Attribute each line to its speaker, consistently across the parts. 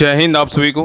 Speaker 1: जय हिंद आप सभी को।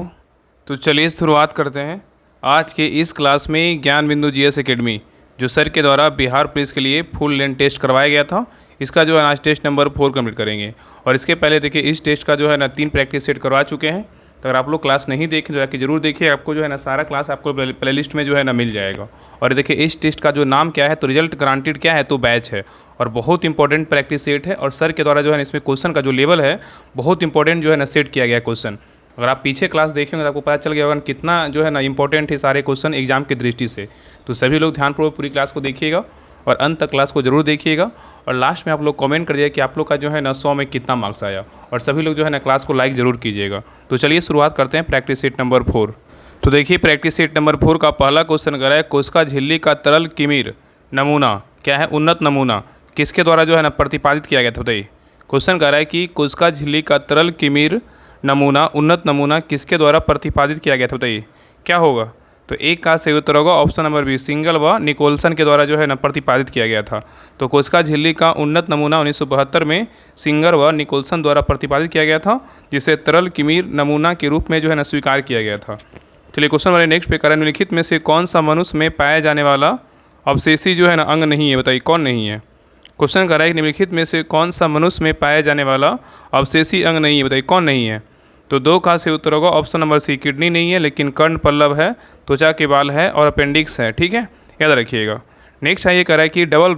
Speaker 1: तो चलिए शुरुआत करते हैं आज के इस क्लास में ज्ञान बिंदु जीएस एकेडमी जो सर के द्वारा बिहार पुलिस के लिए फुल लेंथ टेस्ट करवाया गया था। इसका जो है आज टेस्ट नंबर 4 कंप्लीट करेंगे। और इसके पहले देखिए इस टेस्ट का जो है ना 3 प्रैक्टिस सेट करवा चुके हैं। तो अगर आप लोग क्लास नहीं देखें तो जाके जरूर देखिए, आपको जो है ना सारा क्लास आपको प्लेलिस्ट में जो है ना मिल जाएगा। और देखिए इस टेस्ट का जो नाम क्या है, तो रिजल्ट ग्रांटेड क्या है, तो बैच है और बहुत इंपॉर्टेंट प्रैक्टिस सेट है। और सर के द्वारा जो है ना इसमें क्वेश्चन का जो लेवल है बहुत इंपॉर्टेंट जो है ना सेट किया गया क्वेश्चन। अगर आप पीछे क्लास देखेंगे तो आपको पता चल गया होगा कितना जो है ना इंपॉर्टेंट है सारे क्वेश्चन एग्जाम की दृष्टि से। तो सभी लोग ध्यानपूर्वक पूरी क्लास को देखिएगा और अंत तक क्लास को जरूर देखिएगा। और लास्ट में आप लोग कमेंट कर दिए कि आप लोग का जो है ना 100 में कितना मार्क्स आया। और सभी लोग जो है ना क्लास को लाइक ज़रूर कीजिएगा। तो चलिए शुरुआत करते हैं प्रैक्टिस सेट नंबर 4। तो देखिए प्रैक्टिस सेट नंबर 4 का पहला क्वेश्चन कर रहा है कोशिका झिल्ली का तरल किमीर नमूना क्या है, उन्नत नमूना किसके द्वारा जो है ना प्रतिपादित किया गया था। बताइए क्वेश्चन कर रहा है कि कोशिका झिल्ली का तरल किमीर नमूना उन्नत नमूना किसके द्वारा प्रतिपादित किया गया था। बताइए क्या होगा। तो एक का सही उत्तर होगा ऑप्शन नंबर बी, सिंगल व निकोलसन के द्वारा जो है ना प्रतिपादित किया गया था। तो कोशिका झिल्ली का उन्नत नमूना 1972 में सिंगर व निकोलसन द्वारा प्रतिपादित किया गया था, जिसे तरल किमीर नमूना के रूप में जो है ना स्वीकार किया गया था। चलिए क्वेश्चन वाले नेक्स्ट पे करें, निम्नलिखित में से कौन सा मनुष्य में पाया जाने वाला अवशेषी जो है ना अंग नहीं है। बताइए कौन नहीं है। क्वेश्चन कर रहा है कि निम्नलिखित में से कौन सा मनुष्य में पाया जाने वाला अवशेषी अंग नहीं है। बताइए कौन नहीं है। तो 2 का सही उत्तर होगा ऑप्शन नंबर सी, किडनी नहीं है लेकिन कर्ण पल्लव है, त्वचा के बाल है और अपेंडिक्स है। ठीक है, याद रखिएगा। नेक्स्ट है ये कह रहा है कि डबल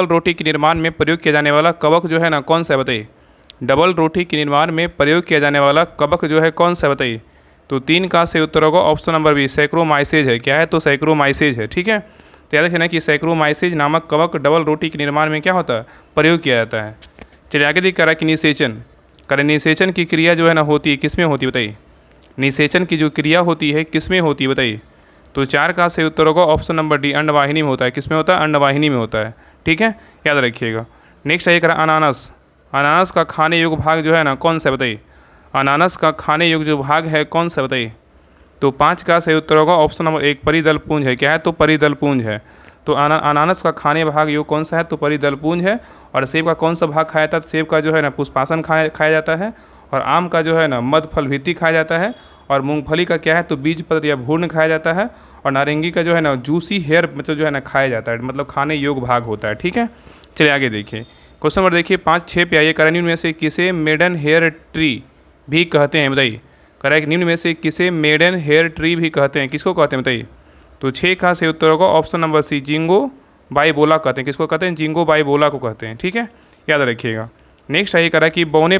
Speaker 1: रोटी के निर्माण में प्रयोग किया जाने वाला कवक जो है ना कौन सा है। बताइए डबल रोटी के निर्माण में प्रयोग किया जाने वाला कवक जो है कौन सा है। बताइए तो 3 का सही उत्तर होगा ऑप्शन नंबर बी, सैक्रोमाइसेज है। क्या है, तो सैक्रोमाइसेज है। ठीक है, तो याद रखना कि सैक्रोमाइसेज नामक कवक डबल रोटी के निर्माण में क्या होता है, प्रयोग किया जाता है। चलिए आगे देख कर रहा है कि निषेचन की क्रिया जो है ना होती है किस में होती है। बताइए निषेचन की जो क्रिया होती है किस में होती है। बताइए तो 4 का सही उत्तर होगा ऑप्शन नंबर डी, अंडवाहिनी में होता है। किस में होता है, अंडवाहिनी में होता है। ठीक है, याद रखिएगा। नेक्स्ट है अनानास का खाने योग्य भाग जो है ना कौन सा है। बताइए अनानास का खाने योग्य जो भाग है कौन सा। बताइए तो 5 का सही उत्तर होगा ऑप्शन नंबर 1, परिदल पुंज है। क्या है, तो परिदल पुंज है। तो अनानास का खाने भाग योग कौन सा है, तो परिदल पुंज है। और सेब का कौन सा भाग खाया जाता है, तो सेब का जो है ना पुष्पासन खाया जाता है। और आम का जो है ना मध्य फल भित्ति खाया जाता है। और मूंगफली का क्या है, तो बीज पत्र या भूर्ण खाया जाता है। और नारंगी का जो है ना जूसी हेयर मतलब जो है ना खाया जाता है, मतलब खाने योग्य भाग होता है। ठीक है, चलिए आगे देखिए क्वेश्चन नंबर देखिए 5-6 पे आइए। निम्न में से किसे मेडन हेयर ट्री भी कहते हैं। बताइए करेक्ट, निम्न में से किसे मेडन हेयर ट्री भी कहते हैं, किसको कहते हैं। बताइए तो 6 का सही उत्तर होगा ऑप्शन नंबर सी, जिंगो बाइबोला कहते हैं। किसको कहते हैं, जिंगो बाइबोला को कहते हैं। ठीक है, याद रखिएगा। नेक्स्ट है करा कि बौने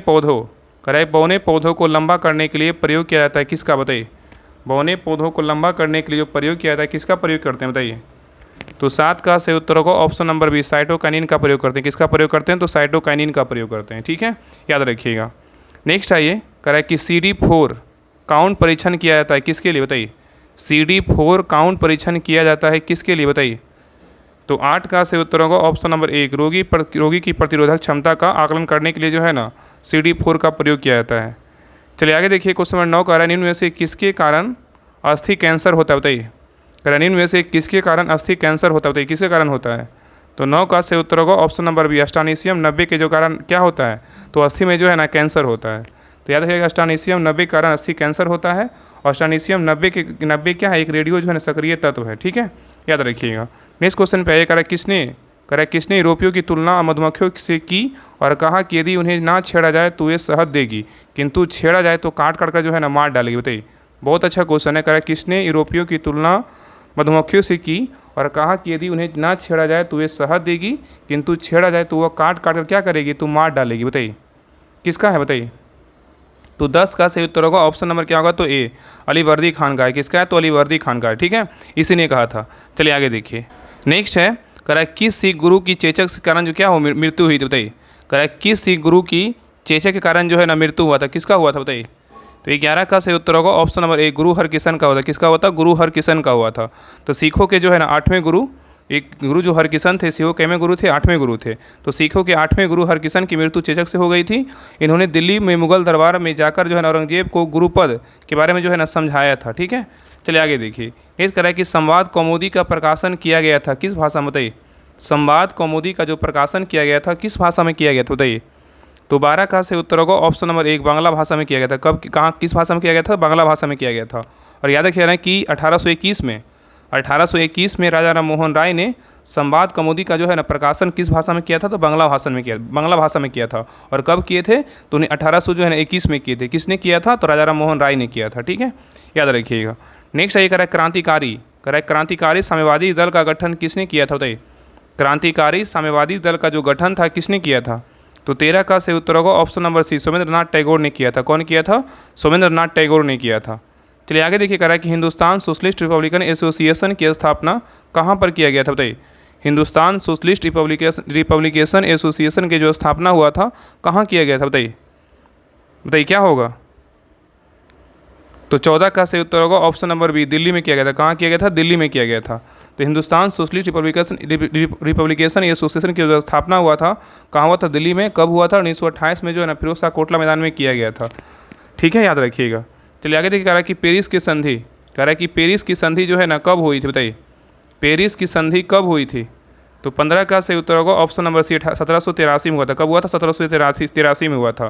Speaker 1: पौधों को लंबा करने के लिए प्रयोग किया जाता है किसका। बताइए बौने पौधों को लंबा करने के लिए जो प्रयोग किया जाता है किसका प्रयोग करते हैं। बताइए तो 7 का सही उत्तर होगा ऑप्शन नंबर बी, साइटोकाइनिन का प्रयोग करते हैं। किसका प्रयोग करते हैं, तो साइटोकाइनिन का प्रयोग करते हैं। ठीक है, याद रखिएगा। नेक्स्ट आइए करा कि CD4 काउंट परीक्षण किया जाता है किसके लिए। बताइए CD4 काउंट परीक्षण किया जाता है किसके लिए। बताइए तो 8 का सही उत्तर होगा ऑप्शन नंबर 1, रोगी की प्रतिरोधक क्षमता का आकलन करने के लिए जो है ना CD4 का प्रयोग किया जाता है। चलिए आगे देखिए क्वेश्चन नंबर 9 का निम्न में से किसके कारण अस्थि कैंसर होता है। बताइए निम्न में से किसके कारण अस्थि कैंसर होता है। बताइए किसके कारण होता है। तो 9 का सही उत्तर होगा ऑप्शन नंबर बी, अस्टानीसियम 90 के जो कारण क्या होता है, तो अस्थि में जो है ना कैंसर होता है। तो याद रखिएगा अस्टानीसियम 90 के कारण अस्थि कैंसर होता है। और अस्टानीसियम 90 क्या है, एक रेडियो जो है ना सक्रिय तत्व है। ठीक है, याद रखिएगा। नेक्स्ट क्वेश्चन पे आइए करा किसने यूरोपियों की तुलना मधुमक्खियों से की और कहा कि यदि उन्हें ना छेड़ा जाए तो ये शहद देगी, किंतु छेड़ा जाए तो काट कर जो है ना मार डालेगी। बताइए बहुत अच्छा क्वेश्चन है। करा किसने यूरोपियों की तुलना मधुमक्खियों से की और कहा कि यदि उन्हें ना छेड़ा जाए तो ये शहद देगी, किंतु छेड़ा जाए तो वह काट कर क्या करेगी, तो मार डालेगी। बताइए किसका है। बताइए तो 10 का सही उत्तर होगा ऑप्शन नंबर क्या होगा, तो ए, अलीवर्दी खान का है। किसका है, तो अलीवर्दी खान का है। ठीक है, इसी ने कहा था। चलिए आगे देखिए। नेक्स्ट है करा किस सिख गुरु की चेचक के कारण जो क्या हो मृत्यु हुई थी। बताइए करा किस सिख गुरु की चेचक के कारण जो है ना मृत्यु हुआ था, किसका हुआ था। बताइए तो 11 का सही उत्तर होगा ऑप्शन नंबर ए, गुरु हरकिशन का हुआ था। किसका हुआ था, गुरु हरकिशन का हुआ था। तो सिखों के जो है ना 8वें गुरु, एक गुरु जो हरकिशन थे, सिखों के में गुरु थे, 8वें गुरु थे। तो सिखों के 8वें गुरु हरकिशन की मृत्यु चेचक से हो गई थी। इन्होंने दिल्ली में मुगल दरबार में जाकर जो है ना औरंगजेब को गुरुपद के बारे में जो है ना समझाया था। ठीक है, चलिए आगे देखिए। नेक्स्ट करा कि संवाद कौमुदी का प्रकाशन किया गया था किस भाषा में। बताइए संवाद कौमुदी का जो प्रकाशन किया गया था किस भाषा में किया गया था। बताइए तो 12 का से उत्तर होगा ऑप्शन नंबर 1 बांग्ला भाषा में किया गया था। कब, कहाँ, किस भाषा में किया गया था? बांग्ला भाषा में किया गया था। और याद रखिए कि 1821 में राजा राम मोहन राय ने संवाद कौमुदी का जो है ना प्रकाशन किस भाषा में किया था? तो बांग्ला भाषा में किया था। और कब किए थे? तो उन्हें 1821 में किए थे। किसने किया था? तो राजा राम मोहन राय ने किया था। ठीक है, याद रखिएगा। नेक्स्ट ये करा क्रांतिकारी साम्यवादी दल का गठन किसने किया था? बताइए, क्रांतिकारी साम्यवादी दल का जो गठन था किसने किया था? तो 13 का से उत्तर होगा option number C, Somendranath Tagore ने किया था। कौन किया था? सोमेंद्रनाथ टैगोर ने किया था। चलिए आगे देखिए, करा कि हिंदुस्तान सोशलिस्ट रिपब्लिकन एसोसिएशन की स्थापना कहाँ पर किया गया था? बताइए, हिंदुस्तान सोशलिस्ट रिपब्लिकेशन एसोसिएशन की जो स्थापना हुआ था कहाँ किया गया था? बताइए क्या होगा? तो 14 का से उत्तर होगा ऑप्शन नंबर बी, दिल्ली में किया गया था। कहाँ किया गया था? दिल्ली में किया गया था। तो हिंदुस्तान सोशलिस्ट रिपब्लिकेशन एसोसिएशन की जो स्थापना हुआ था कहाँ हुआ था? दिल्ली में। कब हुआ था? 1928 में जो है ना फिरोज शाह कोटला मैदान में किया गया था। ठीक है, याद रखिएगा। चलिए आगे देखिए, कह रहा है कि पेरिस की संधि जो है ना कब हुई थी? बताइए, पेरिस की संधि कब हुई थी? तो 15 का से उत्तर होगा ऑप्शन नंबर सी, 1783 में हुआ था। कब हुआ था? 1783 में हुआ था।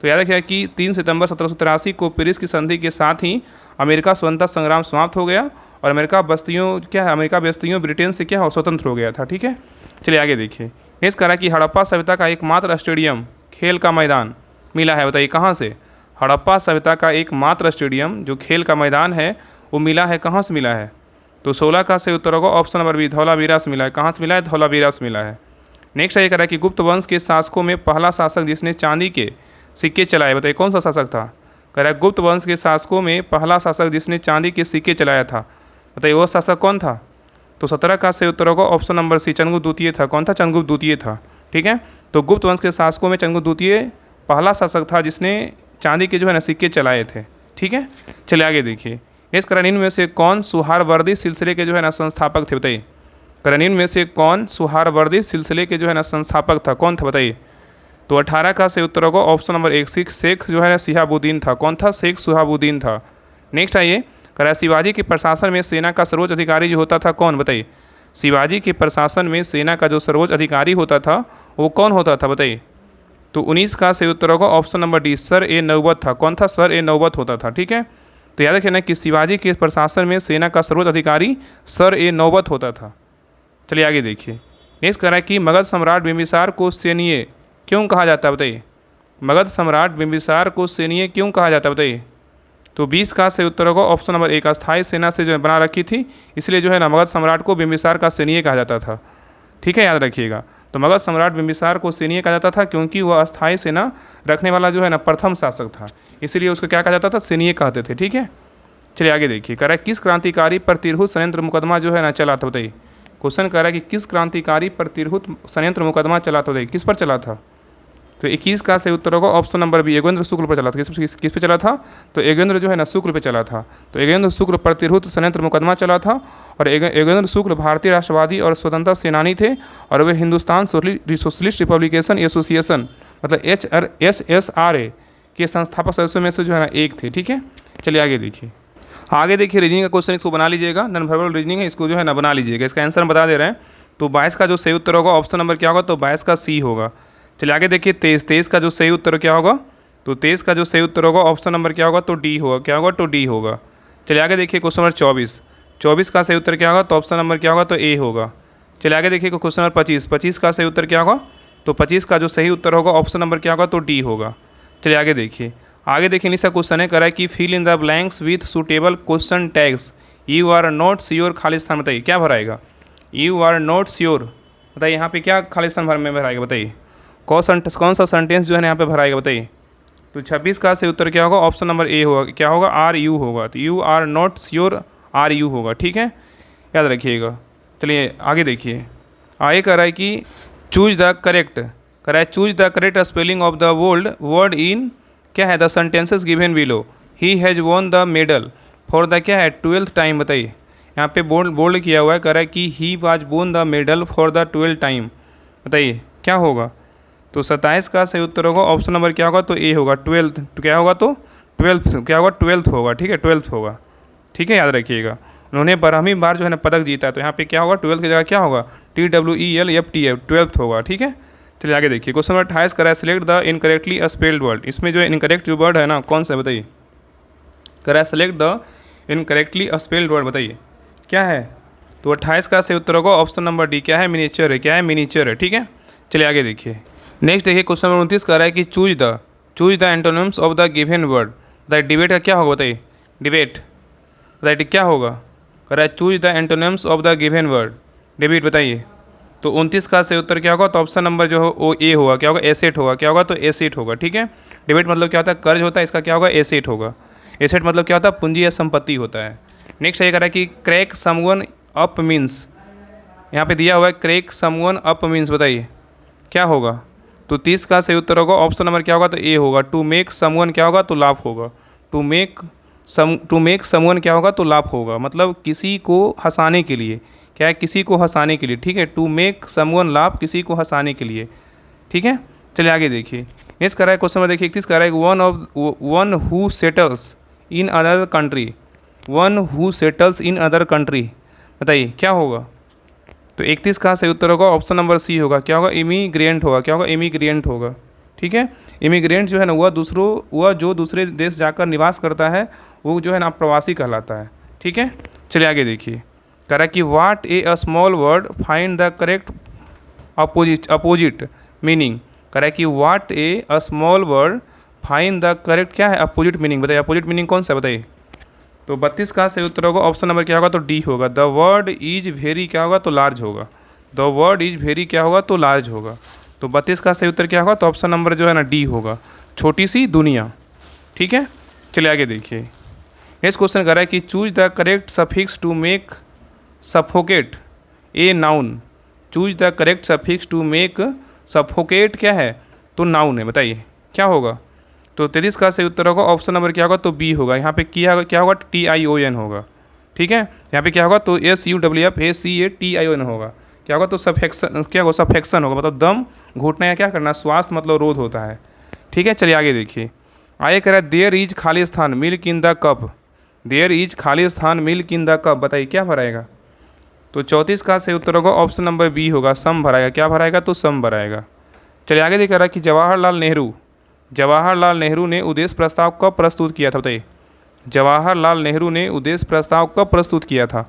Speaker 1: तो याद रखिएगा कि 3 सितंबर 1783 को पेरिस की संधि के साथ ही अमेरिका स्वतंत्रता संग्राम समाप्त हो गया और अमेरिका बस्तियों ब्रिटेन से क्या हो, स्वतंत्र हो गया था। ठीक है, चलिए आगे देखिए। नेक्स्ट करा कि हड़प्पा सभ्यता का एकमात्र स्टेडियम, खेल का मैदान मिला है। बताइए कहाँ से? हड़प्पा सभ्यता का एकमात्र स्टेडियम जो खेल का मैदान है वो मिला है, कहाँ से मिला है? तो 16 का से उत्तर होगा ऑप्शन नंबर बी, धौलावीरा से मिला है। कहाँ से मिला है? धौलावीरा से मिला है। नेक्स्ट ये कह रहा है कि गुप्त वंश के शासकों में पहला शासक जिसने चांदी के सिक्के चलाए, बताइए कौन सा शासक था? कह रहा है गुप्त वंश के शासकों में पहला शासक जिसने चांदी के सिक्के चलाया था, बताइए वो शासक कौन था? तो 17 का से उत्तर होगा ऑप्शन नंबर सी, चंद्रगुप्त द्वितीय था। कौन था? चंद्रगुप्त द्वितीय था। ठीक है, तो गुप्त वंश के शासकों में चंद्रगुप्त द्वितीय पहला शासक था जिसने चांदी के जो है ना सिक्के चलाए थे। ठीक है, चलिए आगे देखिए। इस करनीन में से कौन सुहारवर्दी सिलसिले के जो है ना संस्थापक थे? बताइए, करनीन में से कौन सुहारवर्दी सिलसिले के जो है ना संस्थापक था? कौन था? बताइए। तो 18 का से उत्तर होगा ऑप्शन नंबर 1, शेख जो है ना शिहाबुद्दीन था। कौन था? शेख शिहाबुद्दीन था। नेक्स्ट आइए, करा शिवाजी के प्रशासन में सेना का सर्वोच्च अधिकारी जो होता था कौन? बताइए, शिवाजी के प्रशासन में सेना का जो सर्वोच्च अधिकारी होता था वो कौन होता था? बताइए। तो 19 का से उत्तर होगा ऑप्शन नंबर डी, सर ए नौबत था। कौन था? सर ए नौबत होता था। ठीक है, तो याद रखना कि शिवाजी के प्रशासन में सेना का सर्वोच्च अधिकारी सर ए नौबत होता था। चलिए आगे देखिए। नेक्स्ट कह रहा है कि मगध सम्राट बिंबिसार को सैन्य क्यों कहा जाता है? बताइए, मगध सम्राट बिंबिसार को सैन्य क्यों कहा जाता है? बताइए। तो 20 का से उत्तर होगा ऑप्शन नंबर 1, अस्थायी सेना से जो बना रखी थी इसलिए जो है ना मगध सम्राट को बिंबिसार का सैन्य कहा जाता था। ठीक है, याद रखिएगा। तो मगध सम्राट बिंबिसार को सैन्य कहा जाता था क्योंकि वह अस्थायी सेना रखने वाला जो है ना प्रथम शासक था, इसीलिए उसको क्या कहा जाता था? सैन्य कहते थे। ठीक है, चलिए आगे देखिए। कह रहा है किस क्रांतिकारी पर तिरहुत षड्यंत्र मुकदमा जो है ना चला था? बताइए, क्वेश्चन कह रहा है कि किस क्रांतिकारी पर तिरहुत षड्यंत्र मुकदमा चला था? बताइए किस पर चला था? तो 21 का से उत्तर होगा ऑप्शन नंबर बी, योगेंद्र शुक्ल पर चला था। किस पे चला था? तो योगेंद्र जो है ना शुक्ल पे चला था। तो योगेंद्र शुक्ल पर तिरहुत षड्यंत्र मुकदमा चला था और योगेंद्र शुक्ल भारतीय राष्ट्रवादी और स्वतंत्रता सेनानी थे और वे हिंदुस्तान सोशलिस्ट रिपब्लिकेशन एसोसिएशन मतलब HRSSRA के संस्थापक सदस्यों में से जो है ना एक थे। ठीक है, चलिए आगे देखिए। रीजनिंग का क्वेश्चन इसको बना लीजिएगा, नॉन वर्बल रीजनिंग है, इसको जो है ना बना लीजिएगा। इसका आंसर बता दे रहे हैं। तो 22 का जो सही उत्तर होगा ऑप्शन नंबर क्या होगा? तो 22 का सी होगा। चलिए आगे देखिए। 23 का जो सही उत्तर क्या होगा? तो 23 का जो सही उत्तर होगा ऑप्शन नंबर क्या होगा? तो डी होगा। क्या होगा? तो डी होगा। चलिए आगे देखिए क्वेश्चन नंबर 24 का सही उत्तर क्या होगा? तो ऑप्शन नंबर क्या होगा? तो ए होगा। चलिए आगे देखिए क्वेश्चन नंबर 25 का सही उत्तर क्या होगा? तो 25 का जो सही उत्तर होगा ऑप्शन नंबर क्या होगा? तो डी होगा। चलिए आगे देखिए नीचे क्वेश्चन है, करा कि fill in the blanks with suitable question tags. You are not sure खाली स्थान, बताइए क्या भराएगा? यू आर नॉट श्योर, बताइए यहाँ पे क्या खाली स्थान में भराएगा? बताइए कौन सा सेंटेंस जो है यहाँ पे भराएगा? बताइए। तो 26 का से उत्तर क्या होगा? ऑप्शन नंबर ए होगा। क्या होगा? आर यू होगा। तो you are not sure are you होगा। ठीक है, याद रखिएगा। चलिए आगे देखिए। आगे कह रहा है कि choose the correct spelling of the word in क्या है? The sentences given below. He has won the medal for the क्या है? 12th time. बताइए यहाँ पे बोल्ड किया हुआ है, कह रहा है कि he was won the medal for the 12th time. बताइए क्या होगा? तो 27 का सही उत्तर होगा ऑप्शन नंबर क्या होगा? तो ए होगा। 12th क्या होगा? तो 12th क्या होगा? 12th होगा। ठीक है, 12th होगा। ठीक है, याद रखिएगा। उन्होंने 12वीं बार जो है ना पदक जीता है, तो यहाँ पे क्या होगा? 12th की जगह क्या होगा? TWELFT 12th होगा। ठीक है, चलिए आगे देखिए, क्वेश्चन नंबर 28 करा है select the incorrectly spelled word. इसमें जो इनकरेक्ट जो वर्ड है ना कौन सा है बताइए, करा है select the incorrectly spelled word, बताइए क्या है। तो 28 का सही उत्तर होगा ऑप्शन नंबर डी, क्या है मिनीचर है, क्या है मिनीचर है, ठीक है। चलिए आगे देखिए, नेक्स्ट देखिए क्वेश्चन नंबर 29 कह रहा है कि choose the antonyms of the given word. बताइए डिबेट का क्या होगा, बताइए डिबेट, बताइए क्या होगा, कह रहा है choose the antonyms of the given word, debate बताइए। तो 29 का सही उत्तर क्या होगा, तो ऑप्शन नंबर जो हो वो ए होगा, क्या होगा एसेट होगा, क्या होगा तो एसेट होगा, ठीक है। डिबेट मतलब क्या होता है, कर्ज होता है, इसका क्या होगा एसेट होगा। एसेट मतलब क्या होता है, पूंजी या संपत्ति होता है। नेक्स्ट ये कह रहा है कि क्रैक समवन अप मीन्स, यहाँ पे दिया हुआ है क्रैक समवन अप मीन्स, बताइए क्या होगा। तो 30 का सही उत्तर होगा ऑप्शन नंबर क्या होगा, तो ए होगा, टू मेक समवन क्या होगा तो लाभ होगा, टू मेक समवन क्या होगा तो लाभ होगा, मतलब किसी को हंसाने के लिए, क्या है किसी को हंसाने के लिए, ठीक है। टू मेक समवन लाभ, किसी को हंसाने के लिए, ठीक है। चलिए आगे देखिए, नेक्स्ट कर रहा है क्वेश्चन नंबर देखिए 31 कर रहा है one who settles in other country, one who settles in other country, बताइए क्या होगा। तो 31 का सही उत्तर होगा ऑप्शन नंबर सी होगा, क्या होगा इमिग्रेंट होगा, क्या होगा इमिग्रेंट होगा, ठीक है। इमिग्रेंट जो है ना वह जो दूसरे देश जाकर निवास करता है वो जो है ना प्रवासी कहलाता है, ठीक है। चलिए आगे देखिए, कह रहा है कि what a small word find the correct opposite meaning, कह रहा है कि what a small word find the correct क्या है अपोजिट मीनिंग, बताइए अपोजिट मीनिंग कौन सा है बताइए। तो 32 का सही उत्तर होगा ऑप्शन नंबर क्या होगा, तो डी होगा, द वर्ड इज वेरी क्या होगा तो लार्ज होगा, द वर्ड इज वेरी क्या होगा तो लार्ज होगा। तो 32 का सही उत्तर क्या होगा, तो ऑप्शन नंबर जो है ना डी होगा, छोटी सी दुनिया, ठीक है। चलिए आगे देखिए, नेक्स्ट क्वेश्चन कर रहा है कि choose the correct suffix to make suffocate a noun, choose the correct suffix to make suffocate क्या है तो नाउन है, बताइए क्या होगा। तो 33 का सही उत्तर होगा ऑप्शन नंबर क्या होगा, तो बी होगा, यहाँ पे क्या होगा TION होगा, ठीक है। यहाँ पे क्या होगा तो SUFFACATION होगा, क्या होगा तो सफेक्शन, क्या होगा सफेक्शन होगा, मतलब दम घुटना या क्या करना, श्वास मतलब रोध होता है, ठीक है। चलिए आगे देखिए, आगे कह रहा है देयर इज खाली स्थान milk in the cup, there is खाली स्थान मिल्क इन द कप, बताइए क्या भराएगा। तो 34 का सही उत्तर होगा ऑप्शन नंबर बी होगा, सम भराएगा, क्या भराएगा तो सम भराएगा। चलिए आगे देख रहा है कि जवाहरलाल नेहरू ने उद्देश्य प्रस्ताव कब प्रस्तुत किया था, बताइए जवाहरलाल नेहरू ने उद्देश्य प्रस्ताव कब प्रस्तुत किया था।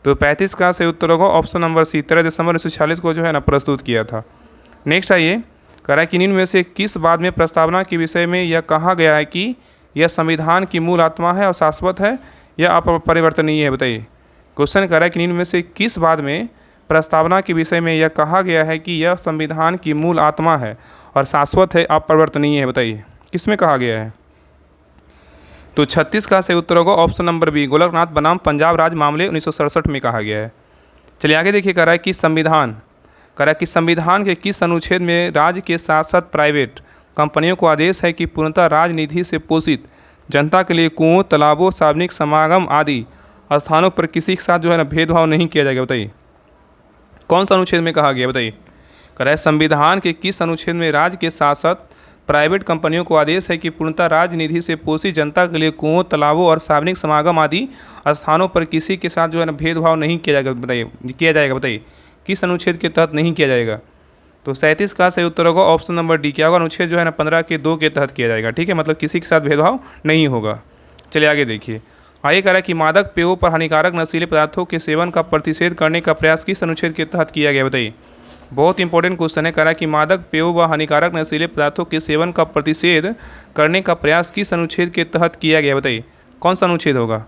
Speaker 1: तो 35 का सही उत्तर होगा ऑप्शन नंबर सी, 13 दिसंबर 1946 को जो है ना प्रस्तुत किया था। नेक्स्ट आइए, कह रहा है कि इनमें से किस बात में प्रस्तावना के विषय में यह कहा गया है कि यह संविधान की मूल आत्मा है और शाश्वत है या अपरिवर्तनीय है, बताइए। क्वेश्चन कर रहा है कि इनमें से किस बात में प्रस्तावना के विषय में यह कहा गया है कि यह संविधान की मूल आत्मा है और शाश्वत है अपरिवर्तनीय है, बताइए किस में कहा गया है। तो 36 का सही उत्तर होगा ऑप्शन नंबर बी, गोलकनाथ बनाम पंजाब राज मामले 1967 में कहा गया है। चलिए आगे देखिए, कह रहा है कि संविधान के किस अनुच्छेद में राज्य के साथ साथ प्राइवेट कंपनियों को आदेश है कि पूर्णतः राजनिधि से पोषित जनता के लिए कुओं, तालाबों, सार्वजनिक समागम आदि स्थानों पर किसी के साथ जो है ना भेदभाव नहीं किया जाएगा, बताइए कौन सा अनुच्छेद में कहा गया, बताइए। कह रहा है संविधान के किस अनुच्छेद में राज्य के साथ साथ प्राइवेट कंपनियों को आदेश है कि पूर्णतः राजनिधि से पोषित जनता के लिए कुओं, तालाबों और सार्वजनिक समागम आदि स्थानों पर किसी के साथ जो है ना भेदभाव नहीं किया जाएगा, बताइए किस अनुच्छेद के तहत नहीं किया जाएगा। तो 37 का सही उत्तर होगा ऑप्शन नंबर डी, क्या होगा अनुच्छेद जो है ना 15 के 2 के तहत किया जाएगा, ठीक है, मतलब किसी के साथ भेदभाव नहीं होगा। चलिए आगे देखिए, आगे कह रहा है कि मादक पेयों पर हानिकारक नशीले पदार्थों के सेवन का प्रतिषेध करने का प्रयास किस अनुच्छेद के तहत किया गया, बताइए। बहुत इंपॉर्टेंट क्वेश्चन है, कह रहा है कि मादक पेयों व हानिकारक नशीले पदार्थों के सेवन का प्रतिषेध करने का प्रयास किस अनुच्छेद के तहत किया गया, बताइए कौन सा अनुच्छेद होगा।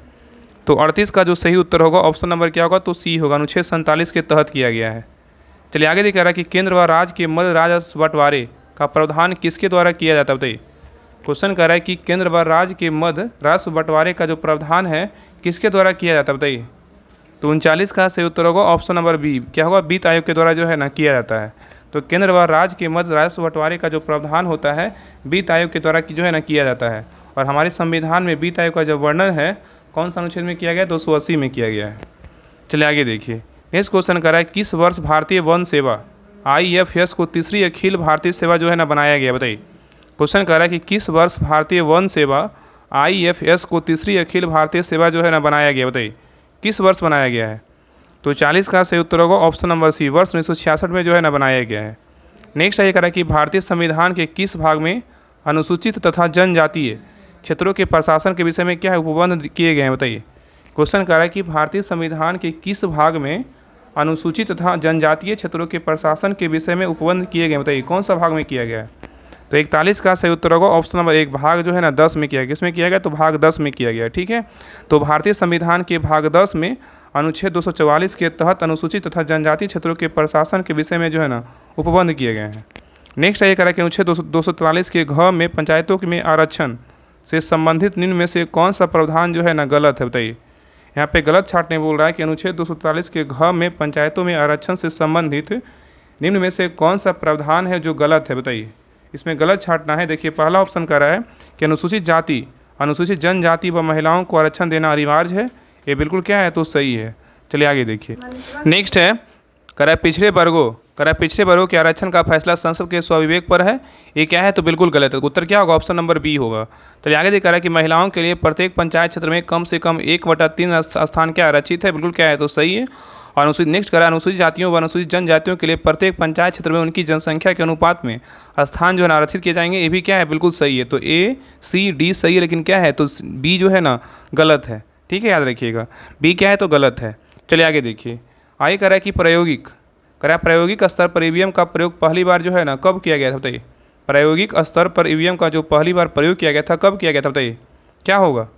Speaker 1: तो 38 का जो सही उत्तर होगा ऑप्शन नंबर क्या होगा, तो सी होगा, अनुच्छेद 47 के तहत किया गया है। चलिए आगे कह रहा है कि केंद्र व राज्य के मध्य राजस्व बंटवारे का प्रावधान किसके द्वारा किया जाता है, बताइए। क्वेश्चन कह रहा है कि केंद्र व राज्य के मध्य राजस्व बंटवारे का जो प्रावधान है किसके द्वारा किया जाता है, बताइए। तो 39 का सही उत्तर होगा ऑप्शन नंबर बी, क्या होगा वित्त आयोग के द्वारा जो है ना किया जाता है। तो केंद्र व राज्य के मध्य राजस्व बंटवारे का जो प्रावधान होता है वित्त आयोग के द्वारा जो है ना किया जाता है। और हमारे संविधान में वित्त आयोग का जो वर्णन है कौन सा अनुच्छेद में किया गया, 280 में किया गया है। चलिए आगे देखिए, नेक्स्ट क्वेश्चन कर रहा है किस वर्ष भारतीय वन सेवा IFS को तीसरी अखिल भारतीय सेवा जो है ना बनाया गया, बताइए। क्वेश्चन कर रहा है कि किस वर्ष भारतीय वन सेवा IFS को तीसरी अखिल भारतीय सेवा जो है ना बनाया गया, बताइए किस वर्ष बनाया गया है। तो 40 का सही उत्तर होगा ऑप्शन नंबर सी, वर्ष 1966 में जो है ना बनाया गया है। नेक्स्ट है ये कह रहा है कि भारतीय संविधान के किस भाग में अनुसूचित तथा जनजातीय क्षेत्रों के प्रशासन के विषय में क्या है उपबंध किए गए हैं, बताइए। क्वेश्चन कह रहा है कि भारतीय संविधान के किस भाग में अनुसूचित तथा जनजातीय क्षेत्रों के प्रशासन के विषय में उपबंध किए गए, बताइए कौन सा भाग में किया गया है। तो 41 का सही उत्तर होगा ऑप्शन नंबर 1, भाग जो है ना 10 में किया गया। किसमें किया गया, तो भाग 10 में किया गया, ठीक है। तो भारतीय संविधान के भाग 10 में अनुच्छेद 244 के तहत अनुसूचित तथा जनजातीय क्षेत्रों के प्रशासन के विषय में जो है ना उपबंध किए गए हैं। नेक्स्ट है ये कह रहा है कि अनुच्छेद 243 के घ में पंचायतों में आरक्षण से संबंधित निम्न में से कौन सा प्रावधान जो है ना गलत है, बताइए। यहाँ पे गलत छाटने बोल रहा है कि अनुच्छेद 243 के घ में पंचायतों में आरक्षण से संबंधित निम्न में से कौन सा प्रावधान है जो गलत है, बताइए। इसमें गलत छाटना है। देखिए पहला ऑप्शन कह रहा है कि अनुसूचित जनजाति व महिलाओं को आरक्षण देना अनिवार्य है, ये बिल्कुल क्या है, तो सही है। चलिए आगे देखिए। नेक्स्ट है कह रहा है पिछड़े वर्गों के आरक्षण का फैसला संसद के स्वविवेक पर है, ये क्या है, तो बिल्कुल गलत है। उत्तर क्या होगा, ऑप्शन नंबर बी होगा। चलिए आगे कह रहा है कि महिलाओं के लिए प्रत्येक पंचायत क्षेत्र में कम से कम 1/3 स्थान क्या आरक्षित है, बिल्कुल क्या है, तो सही है। और अनुसूचित नेक्स्ट कह रहा है अनुसूचित जातियों व अनुसूचित जनजातियों के लिए प्रत्येक पंचायत क्षेत्र में उनकी जनसंख्या के अनुपात में स्थान जो है आरक्षित किए जाएंगे, ये भी क्या है, बिल्कुल सही है। तो ए सी डी सही है, लेकिन क्या है, तो बी जो है ना गलत है, ठीक है, याद रखिएगा। बी क्या है, तो गलत है। चलिए आगे देखिए। आगे कह रहा है कि प्रायोगिक स्तर पर ईवीएम का प्रयोग पहली बार जो है ना कब किया गया था, बताइए। प्रायोगिक स्तर पर ईवीएम का जो पहली बार प्रयोग किया गया था, कब किया गया था, बताइए क्या होगा।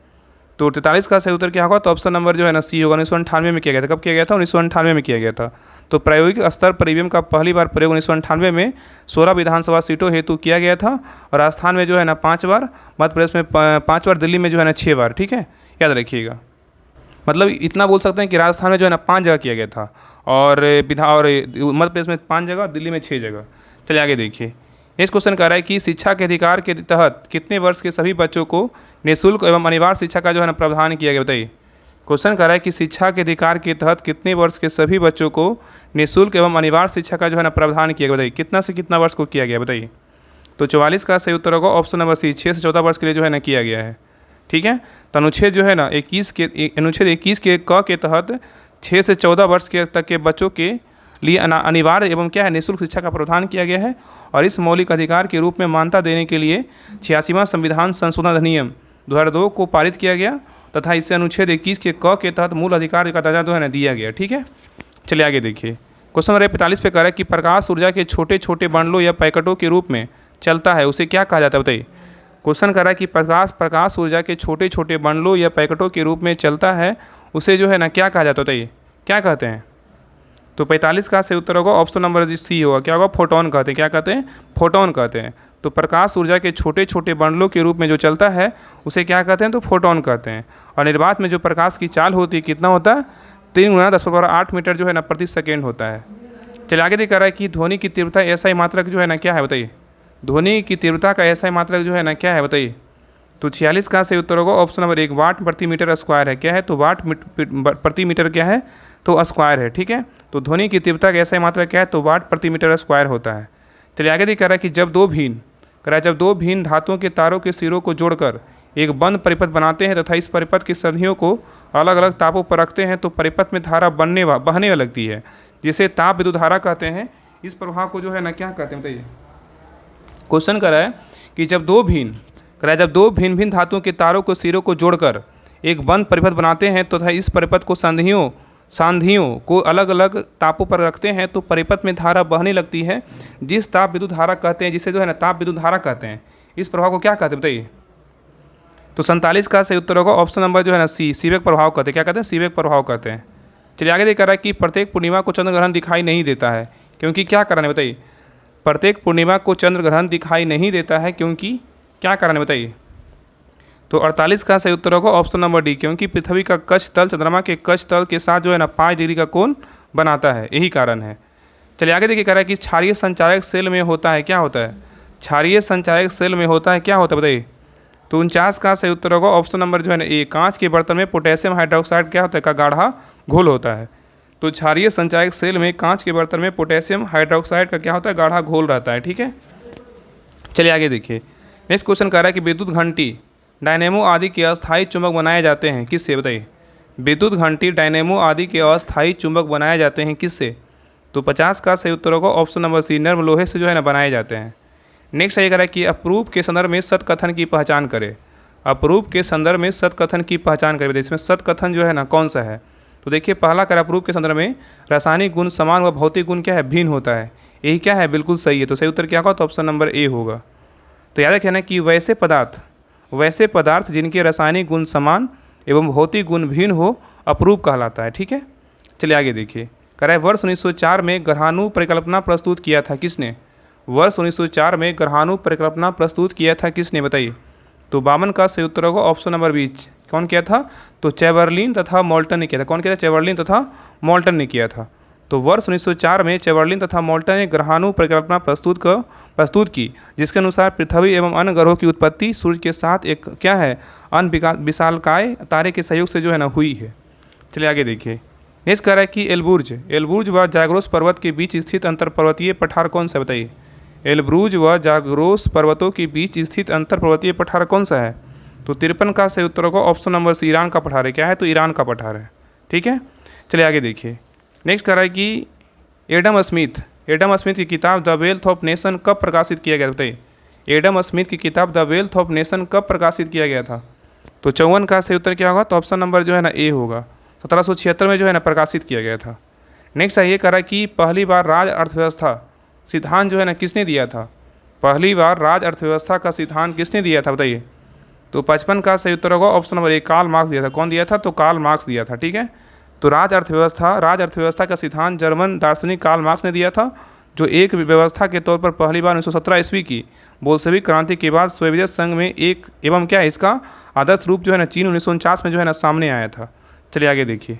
Speaker 1: तो 43 का सही उत्तर क्या होगा, तो ऑप्शन नंबर जो है ना सी होगा। 1998 में किया गया था। कब किया गया था, 1998 में किया गया था। तो प्रायोगिक स्तर पर ईवीएम का पहली बार प्रयोग 1998 में 16 विधानसभा सीटों हेतु किया गया था, और राजस्थान में जो है ना 5 बार, मध्य प्रदेश में 5 बार, दिल्ली में जो है ना 6 बार, ठीक है, याद रखिएगा। मतलब इतना बोल सकते हैं कि राजस्थान में जो है ना 5 जगह किया गया था, और मध्य प्रदेश में 5 जगह, दिल्ली में 6 जगह। चलिए आगे देखिए। नेक्स्ट क्वेश्चन कह रहा है कि शिक्षा के अधिकार के तहत कितने वर्ष के सभी बच्चों को निःशुल्क एवं अनिवार्य शिक्षा का जो है ना प्रावधान किया गया, बताइए। क्वेश्चन कह रहा है कि शिक्षा के अधिकार के तहत कितने वर्ष के सभी बच्चों को निःशुल्क एवं अनिवार्य शिक्षा का जो है ना प्रावधान किया गया, बताइए। कितना से कितना वर्ष को किया गया, बताइए। तो 44 का सही उत्तर होगा ऑप्शन नंबर सी, 6 से 14 वर्ष के लिए जो है ना किया गया है, ठीक है। तो अनुच्छेद जो है ना 21 के क के तहत 6 से 14 वर्ष के तक के बच्चों के लिए अनिवार्य एवं क्या है निःशुल्क शिक्षा का प्रावधान किया गया है, और इस मौलिक अधिकार के रूप में मान्यता देने के लिए 86वां संविधान संशोधन अधिनियम 2002 को पारित किया गया, तथा इससे अनुच्छेद 21 के क के तहत मूल अधिकार का दर्जा जो है ना दिया गया, ठीक है। चलिए आगे देखिए। क्वेश्चन नंबर 45 पे कह रहा है कि प्रकाश ऊर्जा के छोटे छोटे बंडलों या पैकेटों के रूप में चलता है, उसे क्या कहा जाता है, बताइए। क्वेश्चन कर रहा है कि प्रकाश ऊर्जा के छोटे छोटे बंडलों या पैकेटों के रूप में चलता है, उसे जो है ना क्या कहा जाता है, बताइए क्या कहते हैं। तो 45 का सही उत्तर होगा ऑप्शन नंबर सी होगा। क्या होगा, फोटोन कहते हैं। क्या कहते हैं, फोटोन कहते हैं। तो प्रकाश ऊर्जा के छोटे छोटे बंडलों के रूप में जो चलता है उसे क्या कहते हैं, तो फोटोन कहते हैं। और निर्वात में जो प्रकाश की चाल होती है कितना होता है, 3 × 10⁸ मीटर जो है ना प्रति सेकेंड होता है। चलिए आगे देख रहा है कि ध्वनि की तीव्रता एसआई मात्रक जो है ना क्या है, बताइए। ध्वनि की तीव्रता का एसआई मात्रक जो है ना क्या है, बताइए। तो 46 का सही उत्तर होगा ऑप्शन नंबर 1, वाट प्रति मीटर स्क्वायर है। क्या है, तो वाट प्रति मीटर क्या है, तो स्क्वायर है, ठीक है। तो ध्वनि की तीव्रता का एसआई मात्रक क्या है, तो वाट प्रति मीटर स्क्वायर होता है। चलिए आगे देख रहा है कि जब दो भिन्न धातुओं के तारों के सिरों को जोड़कर एक बंद परिपथ बनाते हैं तथा इस परिपथ की संधियों को अलग अलग तापों पर रखते हैं, तो परिपथ में धारा बहने लगती है, जिसे ताप विद्युत धारा कहते हैं। इस प्रभाव को जो है ना क्या कहते हैं, बताइए। क्वेश्चन कर रहा है कि जब दो भिन्न भिन्न धातुओं के तारों को सिरों को जोड़कर एक बंद परिपथ बनाते हैं तथा इस परिपथ को सांधियों को अलग अलग तापों पर रखते हैं, तो परिपथ में धारा बहने लगती है, जिस ताप विद्युत धारा कहते हैं, जिसे जो है ना ताप विद्युत धारा कहते हैं। इस प्रभाव को क्या कहते हैं, बताइए। तो 47 का सही उत्तर होगा ऑप्शन नंबर जो है ना सी, सीवेक प्रभाव कहते हैं। क्या कहते हैं, सीवेक प्रभाव कहते हैं। चलिए आगे देख रहा है कि प्रत्येक पूर्णिमा को चंद्र ग्रहण दिखाई नहीं देता है, क्योंकि क्या कारण है, बताइए। प्रत्येक पूर्णिमा को चंद्र ग्रहण दिखाई नहीं देता है, क्योंकि क्या कारण है, बताइए। तो 48 का सही उत्तर होगा ऑप्शन नंबर डी, क्योंकि पृथ्वी का कक्ष तल चंद्रमा के कक्ष तल के साथ जो है ना 5 डिग्री का कोण बनाता है, यही कारण है। चलिए आगे देखिए, कह रहा है कि क्षारीय संचायक सेल में होता है, क्या होता है, क्षारीय संचायक सेल में होता है, क्या होता है, बताइए। तो 49 का सही उत्तर होगा ऑप्शन नंबर जो है ना ए, कांच के बर्तन में पोटेशियम हाइड्रोक्साइड क्या होता है, का गाढ़ा घोल होता है। तो क्षारीय संचायक सेल में कांच के बर्तन में पोटेशियम हाइड्रोक्साइड का क्या होता है, गाढ़ा घोल रहता है, ठीक है। चलिए आगे देखिए। नेक्स्ट क्वेश्चन कह रहा है कि विद्युत घंटी, डायनेमो आदि के अस्थायी चुंबक बनाए जाते हैं, किससे, बताइए। विद्युत घंटी, डायनेमो आदि के अस्थायी चुंबक बनाए जाते हैं, किससे। तो 50 का सही उत्तर होगा ऑप्शन नंबर सी, नर्म लोहे से जो है ना बनाए जाते हैं। नेक्स्ट ये कह रहा है कि अप्रूप के संदर्भ में सत कथन की पहचान करें। अप्रूप के संदर्भ में सत कथन की पहचान करें, इसमें सत कथन जो है ना कौन सा है। तो देखिए पहला कर अप्रूप के संदर्भ में रासायनिक गुण समान व भौतिक गुण क्या है, भिन्न होता है। यही क्या है, बिल्कुल सही है। तो सही उत्तर क्या होगा, तो ऑप्शन नंबर ए होगा। तो याद रखना कि वैसे पदार्थ जिनके रासायनिक गुण समान एवं भौतिक गुण भिन्न हो अप्रूप कहलाता है। ठीक है, चलिए आगे देखिए। कह रहा है वर्ष 1904 में ग्रहाणु परिकल्पना प्रस्तुत किया था किसने। वर्ष 1904 में ग्रहाणु परिकल्पना प्रस्तुत किया था किसने, बताइए। तो 52 का सही उत्तर होगा ऑप्शन नंबर बी। कौन किया था, तो चैवर्लिन तथा मोल्टन ने किया था। कौन किया था, चैवर्लिन तथा मोल्टन ने किया था। तो वर्ष 1904 में चैवर्लिन तथा मोल्टन ने ग्रहाणु परिकल्पना प्रस्तुत की, जिसके अनुसार पृथ्वी एवं अन्य ग्रहों की उत्पत्ति सूर्य के साथ एक क्या है, अन्य विशालकाय तारे के सहयोग से जो है ना हुई है। चलिए आगे देखिए। नेक्स्ट कह रहा है कि एलबुर्ज व जाग्रोस पर्वत के बीच स्थित अंतर पर्वतीय पठार कौन सा, बताइए। एलब्रूज व जाग्रोस पर्वतों के बीच स्थित अंतर पर्वतीय पठार कौन सा है। तो 53 का सही उत्तर होगा ऑप्शन नंबर सी, ईरान का पठार है। क्या है, तो ईरान का पठार है। ठीक है, चलिए आगे देखिए। नेक्स्ट कह रहा है कि एडम स्मिथ की किताब द वेल्थ ऑफ नेशन कब प्रकाशित किया गया, बताइए। एडम स्मिथ की किताब द वेल्थ ऑफ नेशन कब प्रकाशित किया गया था। तो 54 का सही उत्तर क्या होगा, तो ऑप्शन नंबर जो है ना ए होगा। 1776 में जो है ना प्रकाशित किया गया था। नेक्स्ट ये कह रहा है कि पहली बार राज अर्थव्यवस्था सिद्धांत जो है ना किसने दिया था। पहली बार राज अर्थव्यवस्था का सिद्धांत किसने दिया था, बताइए। तो 55 का सही उत्तर होगा option number A, Karl Marx दिया था। कौन दिया था, तो कार्ल मार्क्स दिया था। ठीक है, तो राज अर्थव्यवस्था का सिद्धांत जर्मन दार्शनिक कार्ल मार्क्स ने दिया था, जो एक व्यवस्था के तौर पर पहली बार 1917 ईस्वी की बोल्शेविक क्रांति के बाद सोवियत संघ में एक एवं क्या है इसका आदर्श रूप जो है ना चीन 1949 में जो है ना सामने आया था। चलिए आगे देखिए।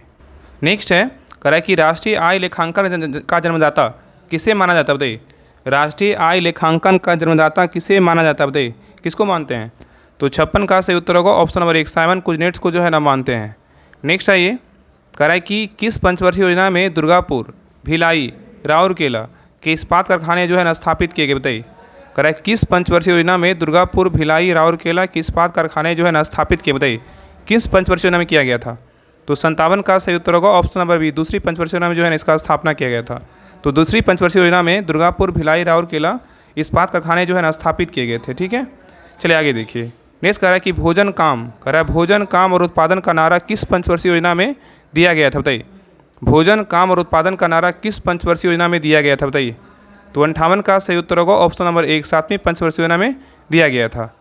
Speaker 1: नेक्स्ट है कह रहा है कि राष्ट्रीय आय लेखांकन का जन्मदाता किसे माना जाता है, बताइए। राष्ट्रीय आय लेखांकन का जन्मदाता किसे माना जाता है, बताइए। किसको मानते हैं। तो 56 का सही उत्तर होगा ऑप्शन नंबर 1, साइमन कुजनेट्स को जो है ना मानते हैं। नेक्स्ट है ये कह रहा है कि किस पंचवर्षीय योजना में दुर्गापुर, भिलाई, राउरकेला के इस्पात कारखाने जो है ना स्थापित किए गए, बताइए। कह रहा है किस पंचवर्षीय योजना में दुर्गापुर, भिलाई, राउरकेला के इस्पात कारखाने जो है ना स्थापित किए, बताइए। किस पंचवर्षीय योजना में किया गया था। तो 57 का सही उत्तर होगा ऑप्शन नंबर बी, दूसरी पंचवर्षीय योजना में जो है ना इसका स्थापना किया गया था। तो दूसरी पंचवर्षीय योजना में दुर्गापुर, भिलाई, राउरकेला इस्पात कारखाने जो है ना स्थापित किए गए थे। ठीक है, चलिए आगे देखिए। नेक्स्ट कह रहा है कि भोजन काम और उत्पादन का नारा किस पंचवर्षीय योजना में दिया गया था, बताइए। भोजन काम और उत्पादन का नारा किस पंचवर्षीय योजना में दिया गया था, बताइए। तो 58 का सही उत्तर होगा ऑप्शन नंबर 1, 7वीं पंचवर्षीय योजना में दिया गया था।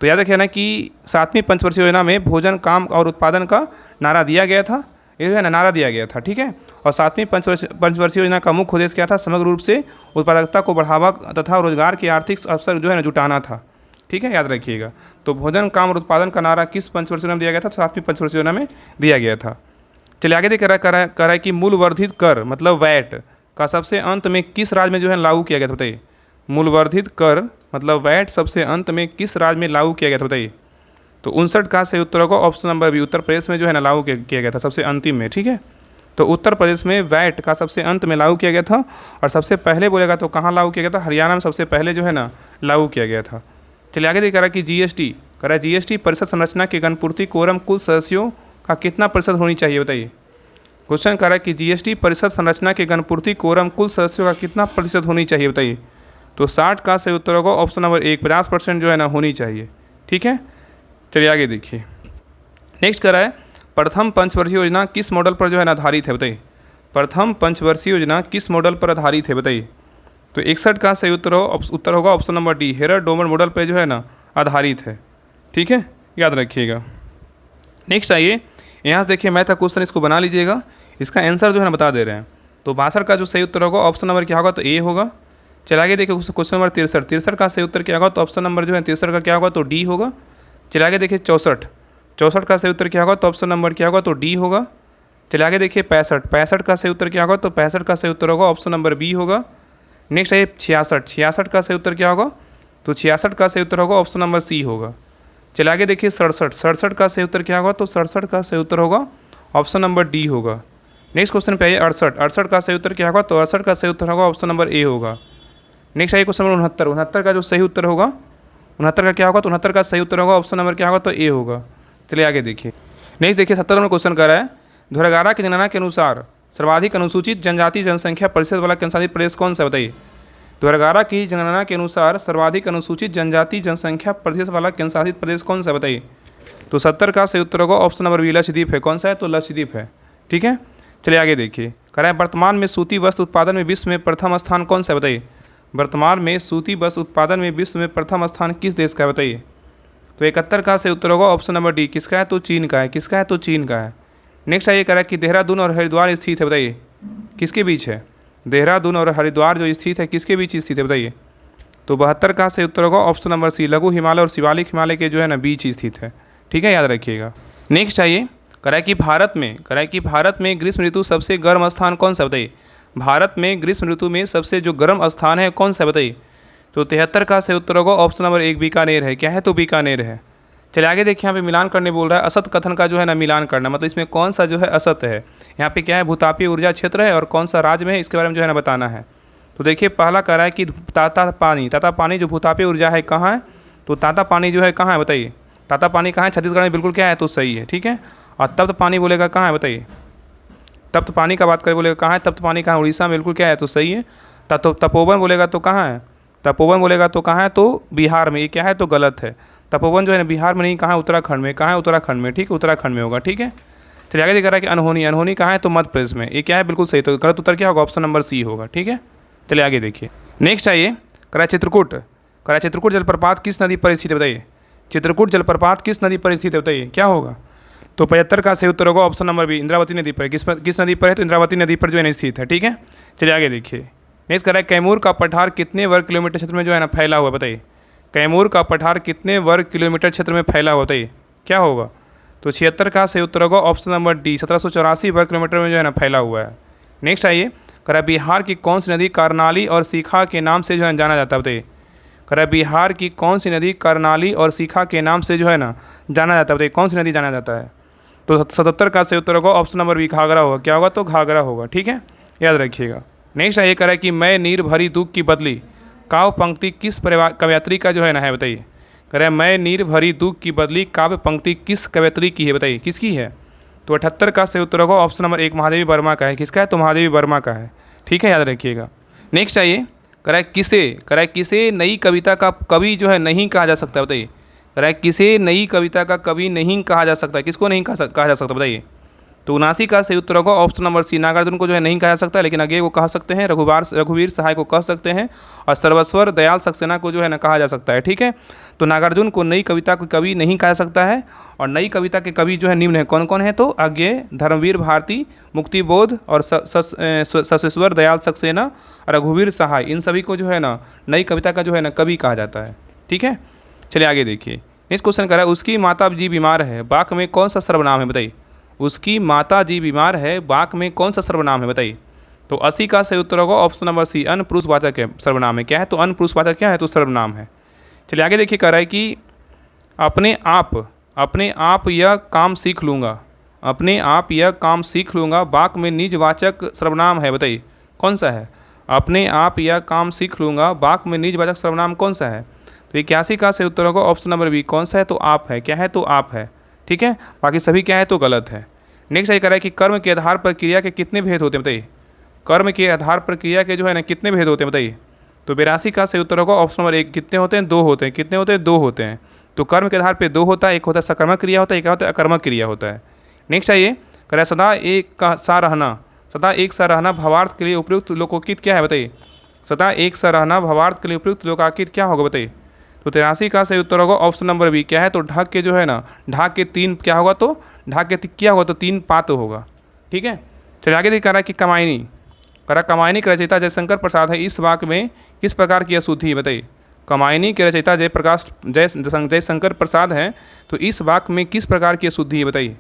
Speaker 1: तो याद रखिए ना कि 7वीं पंचवर्षीय योजना में भोजन काम और उत्पादन का नारा दिया गया था, ये है ना नारा दिया गया था। ठीक है, और 7वीं पंचवर्षीय योजना का मुख्य उद्देश्य क्या था, समग्र रूप से उत्पादकता को बढ़ावा तथा रोजगार के आर्थिक अवसर जो है ना जुटाना था। ठीक है, याद रखिएगा। तो भोजन काम और उत्पादन का नारा किस पंचवर्षीय योजना में दिया गया था, तो 7वीं पंचवर्षीय योजना में दिया गया था। चलिए आगे कह रहा है कि मूल वर्धित कर मतलब वैट का सबसे अंत में किस राज्य में जो है लागू किया गया था, बताइए। मूल वर्धित कर मतलब वैट सबसे अंत में किस राज्य में लागू किया गया था, बताइए। तो 59 का सही उत्तर होगा option number B, Uttar Pradesh में जो है ना लागू किया गया था सबसे अंतिम में। ठीक है, तो उत्तर प्रदेश में वैट का सबसे अंत में लागू किया गया था। और सबसे पहले बोलेगा तो कहाँ लागू किया गया था, हरियाणा में सबसे पहले जो है ना लागू किया गया था। चलिए आगे कह रहा है कि जीएसटी परिषद संरचना के गणपूर्ति कोरम कुल सदस्यों का कितना प्रतिशत होनी चाहिए, बताइए। क्वेश्चन कह रहा है कि जीएसटी परिषद संरचना के गणपूर्ति कोरम कुल सदस्यों का कितना प्रतिशत होनी चाहिए, बताइए। तो 60 का सही उत्तर होगा ऑप्शन नंबर 1, 50% जो है ना होनी चाहिए। ठीक है, चलिए आगे देखिए। नेक्स्ट कह रहा है प्रथम पंचवर्षीय योजना किस मॉडल पर जो है ना आधारित है, बताइए। प्रथम पंचवर्षीय योजना किस मॉडल पर आधारित है, बताइए। तो 61 का सही उत्तर होगा option number D, error Domar model पर जो है ना आधारित है। ठीक है, याद रखिएगा। नेक्स्ट आइए, यहाँ से देखिए मैथ का क्वेश्चन, इसको बना लीजिएगा। इसका आंसर जो है ना बता दे रहे हैं। तो 62 का जो सही उत्तर होगा ऑप्शन नंबर क्या होगा, तो ए होगा। चलिए आगे देखिए क्वेश्चन नंबर 63 का सही उत्तर क्या होगा, तो ऑप्शन नंबर जो है 63 का क्या होगा, तो डी होगा। चलिए आगे देखिए 64 का सही उत्तर क्या होगा, तो ऑप्शन नंबर क्या होगा, तो डी होगा। चलिए आगे देखिए 65 का सही उत्तर क्या होगा, तो 65 का सही उत्तर होगा ऑप्शन नंबर बी होगा। नेक्स्ट है 66 का सही उत्तर क्या होगा, तो 66 का सही उत्तर होगा ऑप्शन नंबर सी होगा। चलिए आगे देखिए 67 का सही उत्तर क्या होगा, तो 67 का सही उत्तर होगा ऑप्शन नंबर डी होगा। नेक्स्ट क्वेश्चन पे आइए 68 का सही उत्तर क्या होगा, तो 68 का सही उत्तर होगा ऑप्शन नंबर ए होगा। नेक्स्ट आइए क्वेश्चन नंबर 69 का जो सही उत्तर होगा 69 का क्या होगा, तो 69 का सही उत्तर होगा ऑप्शन नंबर क्या होगा, तो ए होगा। चलिए आगे देखिए। नेक्स्ट देखिए 70 नंबर क्वेश्चन कर रहा है, धुरगारा की गणना के अनुसार सर्वाधिक अनुसूचित जनजाति जनसंख्या प्रतिशत वाला केंद्रशासित प्रदेश कौन सा है बताइए। 2011 की जनगणना के अनुसार सर्वाधिक अनुसूचित जनजाति जनसंख्या प्रतिशत वाला केंद्रशासित प्रदेश कौन सा है बताइए। तो 70 का सही उत्तर होगा ऑप्शन नंबर बी लक्षद्वीप है। कौन सा है? तो लक्षद्वीप है। ठीक है, चलिए आगे देखिए। कह रहा है वर्तमान में सूती वस्त्र उत्पादन में विश्व में प्रथम स्थान कौन सा है बताइए। वर्तमान में सूती वस्त्र उत्पादन में विश्व में प्रथम स्थान किस देश का है बताइए। तो 71 का सही उत्तर होगा ऑप्शन नंबर डी। किसका है? तो चीन का है। किसका है? तो चीन का है। नेक्स्ट आइए, कह रहा है कि देहरादून और हरिद्वार स्थित है बताइए, किसके बीच है। देहरादून और हरिद्वार जो स्थित है किसके बीच स्थित है बताइए। तो 72 का सही उत्तर होगा ऑप्शन नंबर सी। लघु हिमालय और शिवालिक हिमालय के जो है ना बीच स्थित है। ठीक है, याद रखिएगा। नेक्स्ट आइए, कह रहा है कि भारत में ग्रीष्म ऋतु सबसे गर्म स्थान कौन सा बताइए। भारत में ग्रीष्म ऋतु में सबसे जो गर्म स्थान है कौन सा बताइए। तो 73 का सही उत्तर होगा ऑप्शन नंबर एक बीकानेर है। क्या है? तो बीकानेर है। चलिए आगे देखिए, यहाँ पे मिलान करने बोल रहा है। असत कथन का जो है ना मिलान करना, मतलब इसमें कौन सा जो है असत है। यहाँ पे क्या है? भूतापीय ऊर्जा क्षेत्र है और कौन सा राज्य में है इसके बारे में जो है ना बताना है। तो देखिए पहला कह रहा है कि ताता पानी जो भूतापीय ऊर्जा है कहाँ है। तो ताता पानी जो है कहाँ है बताइए। ताता पानी कहाँ है? छत्तीसगढ़ में। बिल्कुल क्या है? तो सही है। ठीक है, और तप्त पानी बोलेगा कहाँ है बताइए। तप्त पानी का बात करें बोलेगा कहाँ है? तप्त पानी कहाँ? उड़ीसा में। बिल्कुल क्या है? तो सही है। तपोवन बोलेगा तो कहाँ है? तपोवन बोलेगा तो कहाँ है? तो बिहार में। ये क्या है? तो गलत है। तपोवन जो है ना बिहार में नहीं, कहाँ है? उत्तराखंड में। कहाँ है? उत्तराखंड में। ठीक है, उत्तराखंड में होगा। ठीक है, चलिए आगे दिख रहा है कि अनहोनी कहाँ है? तो मध्य प्रदेश में। ये क्या है? बिल्कुल सही। तो गलत उत्तर क्या होगा? ऑप्शन नंबर सी होगा। ठीक है, चलिए आगे देखिए। नेक्स्ट आइए, कह रहा है चित्रकूट जलप्रपात किस नदी पर स्थित है बताइए। चित्रकूट जलप्रपात किस नदी पर स्थित है बताइए, क्या होगा। तो 75 का सही उत्तर होगा ऑप्शन नंबर बी। इंद्रावती नदी पर। किस नदी पर है? तो इंद्रावती नदी पर जो है स्थित है। ठीक है, चलिए आगे देखिए। नेक्स्ट कह रहा है कैमूर का पठार कितने वर्ग किलोमीटर क्षेत्र में जो है ना फैला हुआ बताइए। कैमूर का पठार कितने वर्ग किलोमीटर क्षेत्र में फैला हुआ बताइए, क्या होगा। तो 76 का सही उत्तर होगा ऑप्शन नंबर डी। 1784 वर्ग किलोमीटर में जो है ना फैला हुआ है। नेक्स्ट आइए, कह रहा है बिहार की कौन सी नदी करनाली और सीखा के नाम से जो है जाना जाता है बताइए। कह रहा है बिहार की कौन सी नदी करनाली और सीखा के नाम से जो है ना जाना जाता है बताइए। कौन सी नदी जाना जाता है। तो 77 का सही उत्तर होगा ऑप्शन नंबर बी घाघरा होगा। क्या होगा? तो घाघरा होगा। ठीक है, याद रखिएगा। नेक्स्ट ये कह रहा है कि मैं नीर भरी दूध की बदली काव्य पंक्ति किस कवयित्री का जो है ना है बताइए। कह रहा है मैं नीर भरी दूध की बदली काव्य पंक्ति किस कवयित्री की है बताइए, किसकी है। तो 78 का सही उत्तर होगा ऑप्शन नंबर एक महादेवी वर्मा का है। किसका है? तो महादेवी वर्मा का है। ठीक है, याद रखिएगा। नेक्स्ट आइए, कह रहा है किसे नई कविता का कवि जो है नहीं कहा जा सकता बताइए। कह रहा है किसे नई कविता का कवि नहीं कहा जा सकता। किसको नहीं कहा जा सकता बताइए। तो 79 का सही उत्तर होगा ऑप्शन नंबर सी। नागार्जुन को जो है नहीं कहा जा सकता, लेकिन आगे को कह सकते हैं। रघुवीर सहाय को कह सकते हैं और सर्वेश्वर दयाल सक्सेना को जो है ना कहा जा सकता है। ठीक है, तो नागार्जुन को नई कविता के कवि नहीं कहा जा सकता है। और नई कविता के कवि जो है निम्न है। कौन कौन है? तो अज्ञेय, धर्मवीर भारती, मुक्तिबोध और सर्वेश्वर दयाल सक्सेना, रघुवीर सहाय, इन सभी को जो है ना नई कविता का जो है ना कवि कहा जाता है। ठीक है, चलिए आगे देखिए। नेक्स्ट क्वेश्चन कर रहा है उसकी माता जी बीमार है, वाक्य में कौन सा सर्वनाम है बताइए। उसकी माता जी बीमार है, वाक्य में कौन सा सर्वनाम है बताइए। तो 80 का सही उत्तर होगा ऑप्शन नंबर सी। अन्य पुरुषवाचक है सर्वनाम है। क्या है? तो अन्य पुरुषवाचक क्या है? तो सर्वनाम है। चलिए आगे देखिए, कह रहा है कि अपने आप यह काम सीख लूँगा। अपने आप यह काम सीख लूँगा, वाक्य में निजवाचक सर्वनाम है बताइए, कौन सा है। अपने आप यह काम सीख लूँगा, वाक्य में निजवाचक सर्वनाम कौन सा है। तो 81 का सही उत्तर होगा ऑप्शन नंबर बी। कौन सा है? तो आप है। क्या है? तो आप है। ठीक है, बाकी सभी क्या है? तो गलत है। नेक्स्ट ये कह रहा है कि कर्म के आधार पर क्रिया के कितने भेद होते हैं बताइए। कर्म के आधार पर क्रिया के जो है ना कितने भेद होते हैं बताइए। तो 82 का सही उत्तर होगा ऑप्शन नंबर एक। कितने होते हैं? 2 होते हैं। कितने होते हैं? 2 होते हैं। तो कर्म के आधार पर 2 होता है। एक होता है सकर्मक क्रिया होता है, एक होता है अकर्मक क्रिया होता है। नेक्स्ट आइए, कह रहा है सदा एक सा रहना भावार्थ के लिए उपयुक्त लोकोकित क्या है बताइए। सदा एक सा रहना भावार्थ के लिए उपयुक्त लोकाकित क्या होगा बताइए। तो 83 का सही उत्तर होगा ऑप्शन नंबर बी। क्या है? तो ढक के जो है ना ढाक के 3 क्या होगा, तो ढाक के क्या होगा, तो 3 पात होगा। ठीक है, चलिए आगे कह रहा है कि कमायनी के रचयिता जयशंकर प्रसाद है, इस वाक्य में किस प्रकार की अशुद्धि है बताइए। कमायनी के रचयिता जयशंकर प्रसाद हैं, तो इस वाक्य में किस प्रकार की अशुद्धि है बताइए।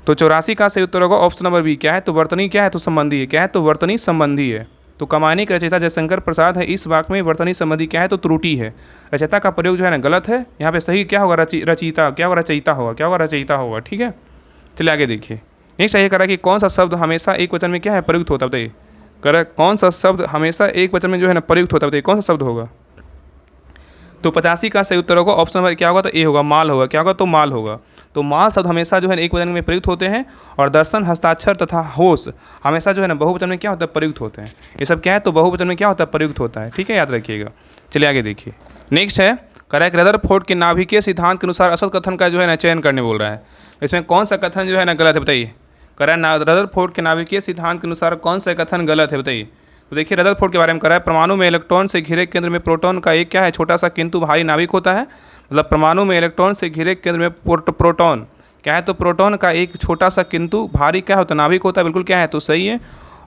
Speaker 1: तो 84 का सही उत्तर होगा ऑप्शन नंबर बी। क्या है? तो वर्तनी क्या है? तो संबंधी है। क्या है? तो वर्तनी संबंधी है। तो कमायनी के रचयिता जयशंकर प्रसाद है, इस वाक्य में वर्तनी संबंधी क्या है? तो त्रुटि है। रचयिता का प्रयोग जो है ना गलत है। यहाँ पे सही क्या होगा? रचयिता क्या होगा? रचयिता होगा। क्या होगा? रचयिता होगा। ठीक है, चलिए आगे देखिए। नेक्स्ट ये कह रहा है कि कौन सा शब्द हमेशा एक वचन में क्या है प्रयुक्त होता है बताइए। कह रहा है कौन सा शब्द हमेशा एक वचन में जो है ना प्रयुक्त होता है बताइए, कौन सा शब्द होगा। तो 85 का सही उत्तर होगा ऑप्शन नंबर क्या होगा, तो ए होगा, माल होगा। क्या होगा, तो माल होगा। तो माल शब्द हमेशा जो है एक वचन में प्रयुक्त होते हैं, और दर्शन, हस्ताक्षर तथा होश हमेशा जो है ना बहुवचन में क्या होता है, प्रयुक्त होते हैं। ये सब क्या है, तो बहुवचन में क्या होता है, प्रयुक्त होता है। ठीक है, याद रखिएगा। चलिए आगे देखिए। नेक्स्ट है करेक्ट रदरफोर्ड के नाभिकीय सिद्धांत के अनुसार असत कथन का जो है ना चयन करने बोल रहा है। इसमें कौन सा कथन जो है ना गलत है, बताइए। करेक्ट रदरफोर्ड के नाभिकीय सिद्धांत के अनुसार कौन सा कथन गलत है, बताइए। तो देखिए रदरफोर्ड के बारे में करा है, परमाणु में इलेक्ट्रॉन से घिरे केंद्र में प्रोटॉन का एक क्या है, छोटा सा किंतु भारी नाभिक होता है। मतलब परमाणु में इलेक्ट्रॉन से घिरे केंद्र में प्रोटॉन क्या है, तो प्रोटॉन का एक छोटा सा किंतु भारी क्या होता है, नाभिक होता है। बिल्कुल क्या है, तो सही है।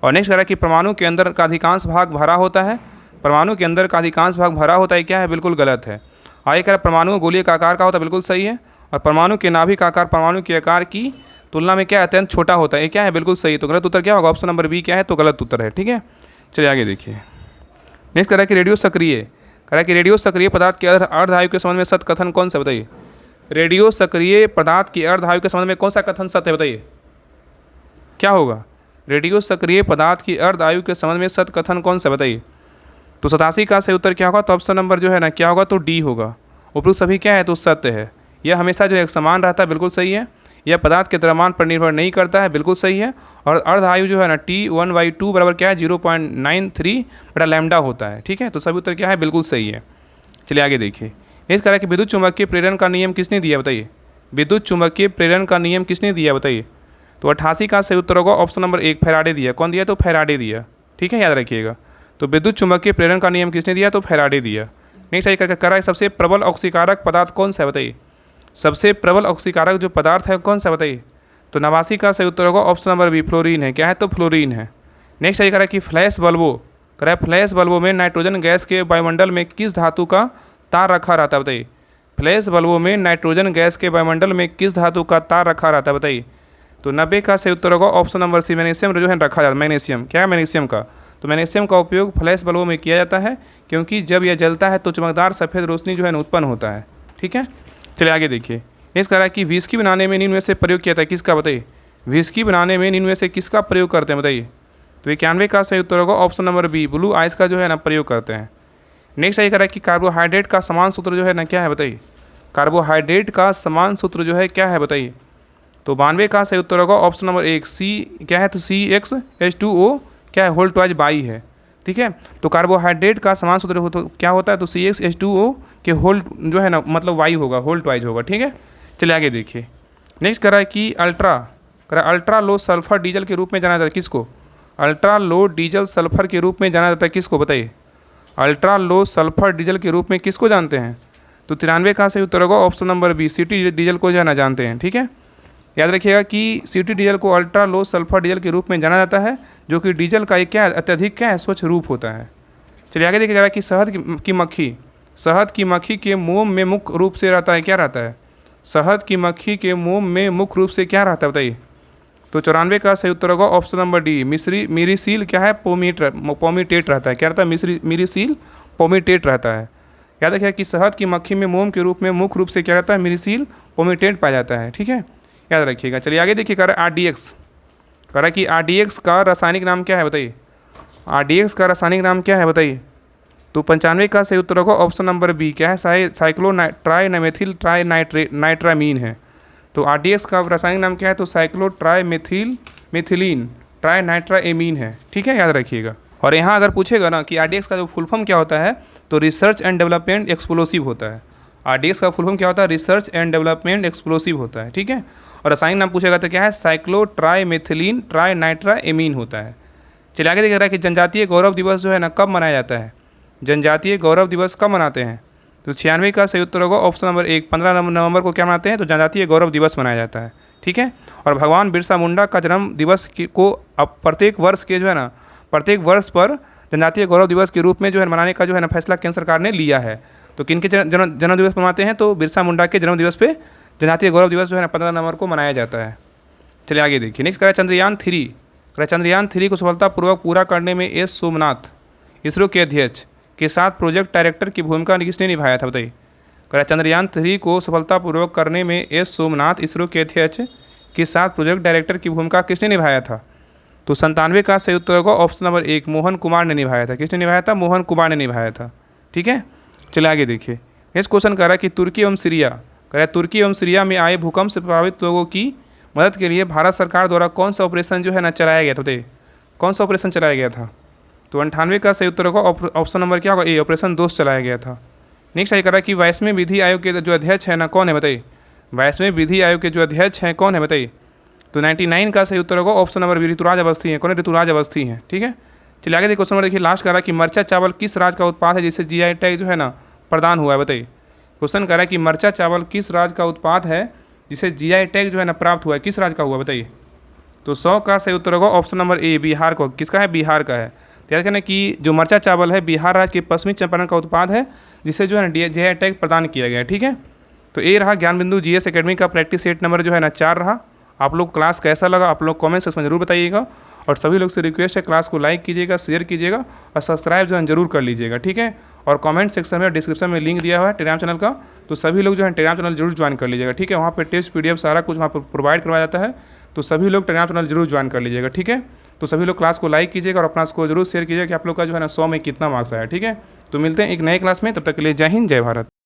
Speaker 1: और नेक्स्ट करा कि परमाणु के अंदर का अधिकांश भाग भरा होता है। परमाणु के अंदर का अधिकांश भाग भरा होता है, क्या है, बिल्कुल गलत है। आगे कह रहा परमाणु गोलीय का आकार का होता है, बिल्कुल सही है। और परमाणु के नाभिक का आकार परमाणु के आकार की तुलना में क्या अत्यंत छोटा होता है, ये क्या है, बिल्कुल सही। तो गलत उत्तर क्या होगा, ऑप्शन नंबर बी क्या है, तो गलत उत्तर है। ठीक है, चलिए आगे देखिए। नेक्स्ट करा कि रेडियो सक्रिय, करा कि रेडियो सक्रिय पदार्थ के अर्धआयु के संबंध में सत्य कथन कौन सा, बताइए। रेडियो सक्रिय पदार्थ की अर्धआयु के संबंध में कौन सा कथन सत्य है, बताइए। क्या होगा, रेडियो सक्रिय पदार्थ की अर्धआयु के संबंध में सत्य कथन कौन सा, बताइए। तो 87 का सही उत्तर क्या होगा, तो ऑप्शन नंबर जो है ना क्या होगा, तो डी होगा। उपरोक्त सभी क्या है, तो सत्य है। यह हमेशा जो एक समान रहता है, बिल्कुल सही है। यह पदार्थ के द्रव्यमान पर निर्भर नहीं करता है, बिल्कुल सही है। और अर्धआयु जो है ना T1/2 बराबर क्या है, 0.93 बटा लैम्डा होता है। ठीक है, तो सभी उत्तर क्या है, बिल्कुल सही है। चलिए आगे देखिए। इस कारण कि विद्युत चुम्बकीय प्रेरण का नियम किसने दिया, बताइए। विद्युत चुम्बकीय प्रेरण का नियम किसने दिया, बताइए। तो 88 का सही उत्तर होगा ऑप्शन नंबर 1 फैराडे दिया। कौन दिया, तो फैराडे दिया। ठीक है, याद रखिएगा। तो विद्युत चुम्बकीय प्रेरण का नियम किसने दिया, तो फैराडे दिया। नेक्स्ट आइए करा सबसे प्रबल ऑक्सीकारक पदार्थ कौन सा है, बताइए। सबसे प्रबल ऑक्सीकारक जो पदार्थ है कौन सा, बताइए। तो 89 का सही उत्तर होगा ऑप्शन नंबर बी फ्लोरीन है। क्या है, तो फ्लोरीन है। नेक्स्ट आइए करा कि फ्लैश बल्बों, करा फ्लैश बल्बों में नाइट्रोजन गैस के वायुमंडल में किस धातु का तार रखा रहता है, बताइए। फ्लैश बल्बों में नाइट्रोजन गैस के वायुमंडल में किस धातु का तार रखा रहता है, बताइए। तो 90 का सही उत्तर होगा ऑप्शन नंबर सी मैग्नीशियम जो है रखा जाता है। मैग्नीशियम क्या है, मैग्नीशियम का। तो मैग्नीशियम का उपयोग फ्लैश बल्बों में किया जाता है, क्योंकि जब यह जलता है तो चमकदार सफ़ेद रोशनी जो है उत्पन्न होता है। ठीक है, चलिए आगे देखिए। इस कारण कि विस्की बनाने में निम्न में से प्रयोग किया था, किसका, बताइए। विस्की बनाने में निम्न में से किसका प्रयोग करते हैं, बताइए। तो 91 का सही उत्तर होगा option number B blue ice का जो है ना प्रयोग करते हैं। नेक्स्ट ये करा कि कार्बोहाइड्रेट का समान सूत्र जो है ना क्या है, बताइए। कार्बोहाइड्रेट का समान सूत्र जो है क्या है, बताइए। तो 92 का सही उत्तर होगा ऑप्शन नंबर 1 सी क्या है, तो CxH2O क्या है, होल ट्वाइज बाई है। ठीक है, तो कार्बोहाइड्रेट का समान सूत्र तो क्या होता है, तो CxH2O के होल जो है ना मतलब वाई होगा, होल ट्वाइज होगा। ठीक है, चलिए आगे देखिए। नेक्स्ट करा कि अल्ट्रा लो सल्फर डीजल के रूप में जाना जाता है, किसको। अल्ट्रा लो डीजल सल्फर के रूप में जाना जाता है, किसको, बताइए। अल्ट्रा लो सल्फर डीजल के रूप में किसको जानते हैं। तो 93 का सही उत्तर होगा option number B city diesel को जाना जानते हैं। ठीक है, याद रखिएगा कि सिटी डीजल को अल्ट्रा लो सल्फर डीजल के रूप में जाना जाता है, जो कि डीजल का एक क्या है, अत्यधिक क्या है, स्वच्छ रूप होता है। चलिए आगे देखिएगा कि शहद की मक्खी के मोम में मुख्य रूप से रहता है, क्या रहता है। शहद की मक्खी के मोम में मुख्य रूप से क्या रहता है, बताइए। तो 94 का सही उत्तर होगा ऑप्शन नंबर डी मिरीसील क्या है, पोमीटेट रहता है। क्या रहता है, मिरीसील पोमीटेट रहता है। याद रखिएगा कि शहद की मक्खी में मोम के रूप में मुख्य रूप से क्या रहता है, मिरीसील पोमीटेट पाया जाता है। ठीक है, याद रखिएगा। चलिए आगे देखिए, कह रहा है कि RDX का रासायनिक नाम क्या है, बताइए। RDX का रासायनिक नाम क्या है, बताइए। तो 95 का सही उत्तर होगा ऑप्शन नंबर बी क्या है, साइक्लोट्राइमेथिल ट्राइनाइट्रामीन है। तो RDX का रासायनिक नाम क्या है, तो साइक्लोट्राइमेथिलीन ट्राइनाइट्रामीन है। ठीक है, याद रखिएगा। और यहाँ अगर पूछेगा ना कि RDX का जो फुल फॉर्म क्या होता है, तो रिसर्च एंड डेवलपमेंट एक्सप्लोसिव होता है। RDX का फुल फॉर्म क्या होता है, रिसर्च एंड डेवलपमेंट एक्सप्लोसिव होता है। ठीक है, और रासायनिक नाम पूछेगा तो क्या है, साइक्लोट्राइमेथिलीन ट्राइनाइट्रामीन होता है। चलिए आगे देख रहा है कि जनजातीय गौरव दिवस जो है ना कब मनाया जाता है। जनजातीय गौरव दिवस कब मनाते हैं। तो 96 का सही उत्तर होगा ऑप्शन नंबर 1 15 नवंबर को क्या मनाते हैं, तो जनजातीय गौरव दिवस मनाया जाता है। ठीक है, और भगवान बिरसा मुंडा का जन्म दिवस को अब प्रत्येक वर्ष के जो है ना प्रत्येक वर्ष पर जनजातीय गौरव दिवस के रूप में जो है मनाने का जो है ना फैसला केंद्र सरकार ने लिया है। तो किन के जन्म दिवस पर मनाते हैं, तो बिरसा मुंडा के जन्म दिवस पे जनजातीय गौरव दिवस जो है ना 15 नवंबर को मनाया जाता है। चलिए आगे देखिए। नेक्स्ट करा चंद्रयान 3 को सफलतापूर्वक पूरा करने में एस सोमनाथ इसरो के अध्यक्ष के साथ प्रोजेक्ट डायरेक्टर की भूमिका किसने निभाया था, बताइए। करा चंद्रयान 3 को सफलतापूर्वक करने में एस सोमनाथ इसरो के अध्यक्ष के साथ प्रोजेक्ट डायरेक्टर की भूमिका किसने निभाया था। तो 97 का सही उत्तर होगा ऑप्शन नंबर 1 मोहन कुमार ने निभाया था। किसने निभाया था, मोहन कुमार ने निभाया था। ठीक है, चलिए आगे देखिए। नेक्स्ट क्वेश्चन कह रहा है कि तुर्की एवं सीरिया, कह रहा है तुर्की एवं सीरिया में आए भूकंप से प्रभावित लोगों की मदद के लिए भारत सरकार द्वारा कौन सा ऑपरेशन जो है ना चलाया गया था? बताइए कौन सा ऑपरेशन चलाया गया था? तो 98 का सही उत्तर होगा ऑप्शन नंबर क्या होगा? ए, ऑपरेशन दोस्त चलाया गया था। नेक्स्ट ये कह रहा है कि 22वें विधि आयोग के जो अध्यक्ष है ना कौन है? बताइए 22वें विधि आयोग के जो अध्यक्ष हैं कौन है? बताइए। तो 99 का सही उत्तर होगा option number B, Rituraj Awasthi हैं। कौन है? ऋतुराज अवस्थी हैं। ठीक है, चलिए आगे देखिए क्वेश्चन नंबर देखिए लास्ट कह रहा है कि मरचा चावल किस राज्य का उत्पाद है जिसे जीआई टैग जो है ना प्रदान हुआ है? बताइए। क्वेश्चन कह रहा है कि मरचा चावल किस राज्य का उत्पाद है जिसे जीआई टैग जो है ना प्राप्त हुआ है? किस राज्य का हुआ? बताइए। तो 100 का सही उत्तर होगा ऑप्शन नंबर ए, बिहार को। किसका है? बिहार का है। याद करना कि जो मरचा चावल है बिहार राज्य के पश्चिमी चंपारण का उत्पाद है जिसे जो है ना जीआई टैग प्रदान किया गया है। ठीक है, तो ये रहा ज्ञान बिंदु जीएस एकेडमी का प्रैक्टिस सेट नंबर जो है ना 4 रहा। आप लोग क्लास कैसा लगा आप लोग कमेंट सेक्शन में जरूर बताइएगा, और सभी लोग से रिक्वेस्ट है क्लास को लाइक कीजिएगा, शेयर कीजिएगा और सब्सक्राइब जो है जरूर कर लीजिएगा। ठीक है, और कमेंट सेक्शन में डिस्क्रिप्शन में लिंक दिया हुआ है टेलीग्राम चैनल का, तो सभी लोग जो है टेलीग्राम चैनल जरूर ज्वाइन कर लीजिएगा। ठीक है, वहाँ पे टेस्ट पीडीएफ सारा कुछ वहाँ पर प्रोवाइड करवाया जाता है, तो सभी लोग टेलीग्राम चैनल जरूर ज्वाइन कर लीजिएगा। ठीक है, तो सभी लोग क्लास को लाइक कीजिएगा और अपना स्कोर जरूर शेयर कीजिएगा कि आप लोग का जो है ना 100 में कितना मार्क्स आया। ठीक है, तो मिलते हैं एक नए क्लास में, तब तक के लिए जय हिंद जय भारत।